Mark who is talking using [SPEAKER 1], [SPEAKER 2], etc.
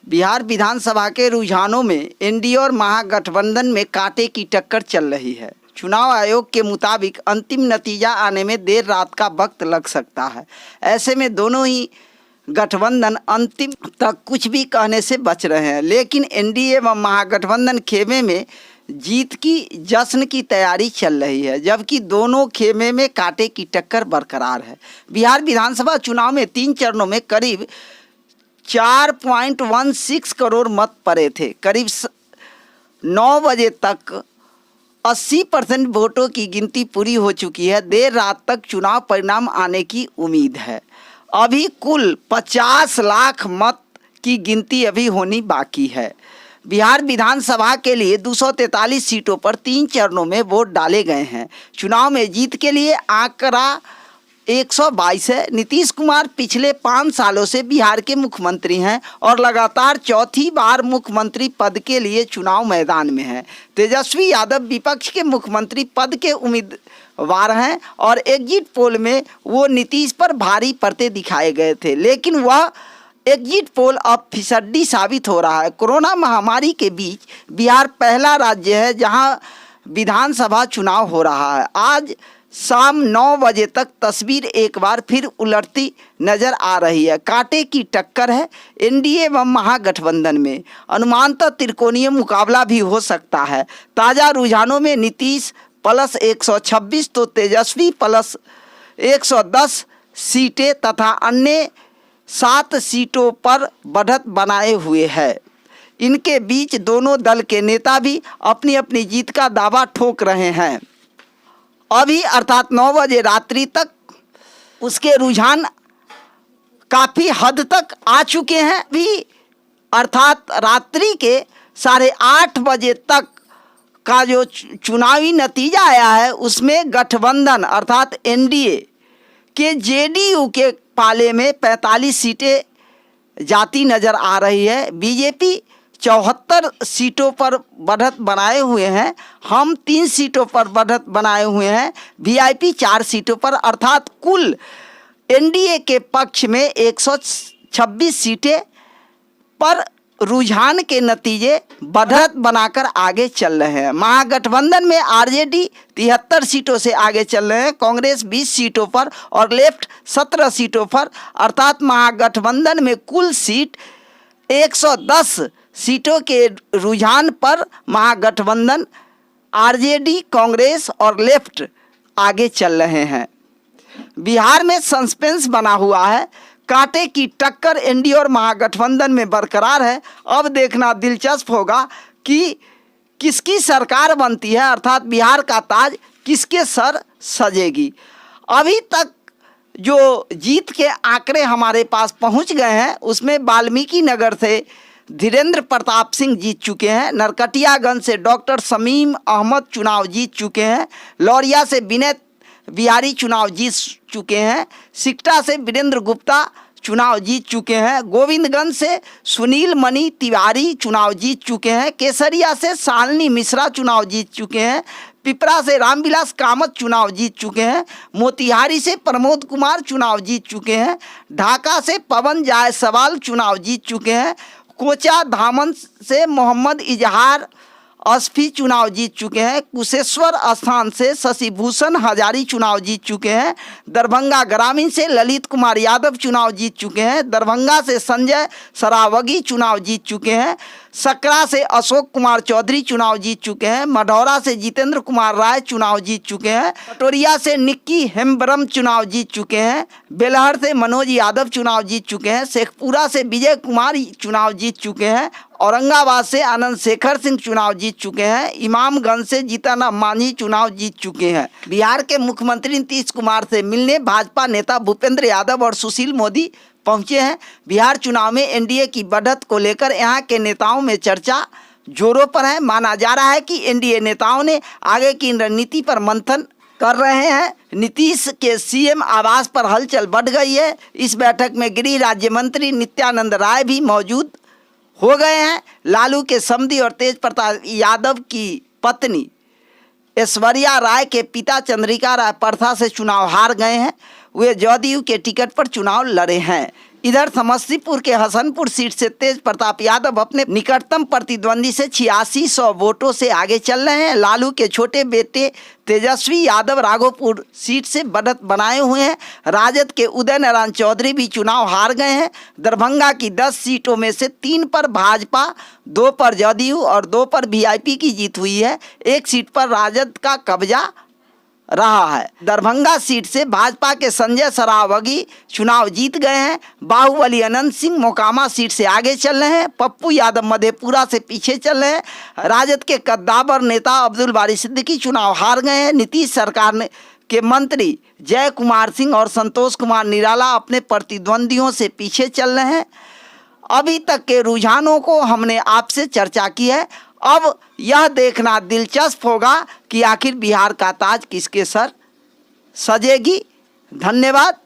[SPEAKER 1] बिहार विधानसभा के रुझानों में एनडीए और महागठबंधन में कांटे की टक्कर चल रही है। चुनाव आयोग के मुताबिक अंतिम नतीजा आने में देर रात का वक्त लग सकता है। ऐसे में दोनों ही गठबंधन अंतिम तक कुछ भी कहने से बच रहे हैं, लेकिन एनडीए व महागठबंधन खेमे में जीत की जश्न की तैयारी चल रही है, जबकि दोनों खेमे में कांटे की टक्कर बरकरार है। बिहार विधानसभा चुनाव में 3 चरणों में करीब 4.16 करोड़ मत पड़े थे। करीब 9 बजे तक 80% वोटों की गिनती पूरी हो चुकी है। देर रात तक चुनाव परिणाम आने की उम्मीद है। अभी कुल 50 लाख मत की गिनती अभी होनी बाकी है। बिहार विधानसभा के लिए 243 सीटों पर 3 चरणों में वोट डाले गए हैं। चुनाव में जीत के लिए आंकड़ा 122 है। नीतीश कुमार पिछले 5 सालों से बिहार के मुख्यमंत्री हैं और लगातार चौथी बार मुख्यमंत्री पद के लिए चुनाव मैदान में हैं। तेजस्वी यादव विपक्ष के मुख्यमंत्री पद के उम्मीदवार हैं और एग्जिट पोल में वो नीतीश पर भारी पड़ते दिखाए गए थे, लेकिन वह एग्जिट पोल अब फिसड्डी साबित हो रहा है। कोरोना महामारी के बीच बिहार पहला राज्य है जहां विधानसभा चुनाव हो रहा है। आज शाम 9 बजे तक तस्वीर एक बार फिर उलटती नजर आ रही है। कांटे की टक्कर है एनडीए व महागठबंधन में। अनुमानतः त्रिकोणीय मुकाबला भी हो सकता है। ताज़ा रुझानों में नीतीश प्लस 126 तो तेजस्वी प्लस 110 सीटें तथा अन्य 7 सीटों पर बढ़त बनाए हुए है। इनके बीच दोनों दल के नेता भी अपनी अपनी जीत का दावा ठोक रहे हैं। अभी अर्थात 9 बजे रात्रि तक उसके रुझान काफ़ी हद तक आ चुके हैं। भी अर्थात रात्रि के 8:30 बजे तक का जो चुनावी नतीजा आया है उसमें गठबंधन अर्थात एनडीए के जेडीयू के पाले में 45 सीटें जाती नज़र आ रही है। बीजेपी 74 सीटों पर बढ़त बनाए हुए हैं। हम 3 सीटों पर बढ़त बनाए हुए हैं। वीआईपी 4 सीटों पर, अर्थात कुल एनडीए के पक्ष में 126 सीटें पर रुझान के नतीजे बढ़त बनाकर आगे चल रहे हैं। महागठबंधन में आरजेडी 73 सीटों से आगे चल रहे हैं, कांग्रेस 20 सीटों पर और लेफ्ट 17 सीटों पर, अर्थात महागठबंधन में कुल सीट 110 सीटों के रुझान पर महागठबंधन आरजेडी, कांग्रेस और लेफ्ट आगे चल रहे हैं। बिहार में सस्पेंस बना हुआ है। कांटे की टक्कर एनडीए और महागठबंधन में बरकरार है। अब देखना दिलचस्प होगा कि किसकी सरकार बनती है, अर्थात बिहार का ताज किसके सर सजेगी। अभी तक जो जीत के आंकड़े हमारे पास पहुंच गए हैं उसमें वाल्मीकि नगर से धीरेन्द्र प्रताप सिंह जीत चुके हैं। नरकटियागंज से डॉक्टर शमीम अहमद चुनाव जीत चुके हैं। लौरिया से विनय बिहारी चुनाव जीत चुके हैं। सिकटा से वीरेंद्र गुप्ता चुनाव जीत चुके हैं। गोविंदगंज से सुनील मणि तिवारी चुनाव जीत चुके हैं। केसरिया से शालिनी मिश्रा चुनाव जीत चुके हैं। पिपरा से रामविलास कामत चुनाव जीत चुके हैं। मोतिहारी से प्रमोद कुमार चुनाव जीत चुके हैं। ढाका से पवन जायसवाल चुनाव जीत चुके हैं। कोचा धामन से मोहम्मद इजहार अस्फी चुनाव जीत चुके हैं। कुशेश्वर स्थान से शशिभूषण हजारी चुनाव जीत चुके हैं। दरभंगा ग्रामीण से ललित कुमार यादव चुनाव जीत चुके हैं। दरभंगा से संजय सरावगी चुनाव जीत चुके हैं। सकरा से अशोक कुमार चौधरी चुनाव जीत चुके हैं। मढ़ौरा से जितेंद्र कुमार राय चुनाव जीत चुके हैं। पटोरिया से निक्की हेम्ब्रम चुनाव जीत चुके हैं। बेलहर से मनोज यादव चुनाव जीत चुके हैं। शेखपुरा से विजय कुमार चुनाव जीत चुके हैं। औरंगाबाद से आनंद शेखर सिंह चुनाव जीत चुके हैं। इमामगंज से जीतन मांझी चुनाव जीत चुके हैं। बिहार के मुख्यमंत्री नीतीश कुमार से मिलने भाजपा नेता भूपेंद्र यादव और सुशील मोदी पहुंचे हैं। बिहार चुनाव में एनडीए की बढ़त को लेकर यहां के नेताओं में चर्चा जोरों पर है। माना जा रहा है कि एनडीए नेताओं ने आगे की रणनीति पर मंथन कर रहे हैं। नीतीश के सीएम आवास पर हलचल बढ़ गई है। इस बैठक में गृह राज्य मंत्री नित्यानंद राय भी मौजूद हो गए हैं। लालू के समधी और तेज प्रताप यादव की पत्नी ऐश्वर्या राय के पिता चंद्रिका राय परथा से चुनाव हार गए हैं। वे जदयू के टिकट पर चुनाव लड़े हैं। इधर समस्तीपुर के हसनपुर सीट से तेज प्रताप यादव अपने निकटतम प्रतिद्वंदी से 8600 वोटों से आगे चल रहे हैं। लालू के छोटे बेटे तेजस्वी यादव राघोपुर सीट से बढ़त बनाए हुए हैं। राजद के उदय नारायण चौधरी भी चुनाव हार गए हैं। दरभंगा की 10 सीटों में से 3 पर भाजपा, 2 पर जदयू और 2 पर वीआईपी की जीत हुई है। 1 सीट पर राजद का कब्जा रहा है। दरभंगा सीट से भाजपा के संजय सरावगी चुनाव जीत गए हैं। बाहुबली अनंत सिंह मोकामा सीट से आगे चल रहे हैं। पप्पू यादव मधेपुरा से पीछे चल रहे हैं। राजद के कद्दावर नेता अब्दुल बारी सिद्दीकी चुनाव हार गए हैं। नीतीश सरकार के मंत्री जय कुमार सिंह और संतोष कुमार निराला अपने प्रतिद्वंदियों से पीछे चल रहे हैं। अभी तक के रुझानों को हमने आपसे चर्चा की है। अब यह देखना दिलचस्प होगा कि आखिर बिहार का ताज किसके सर सजेगी। धन्यवाद।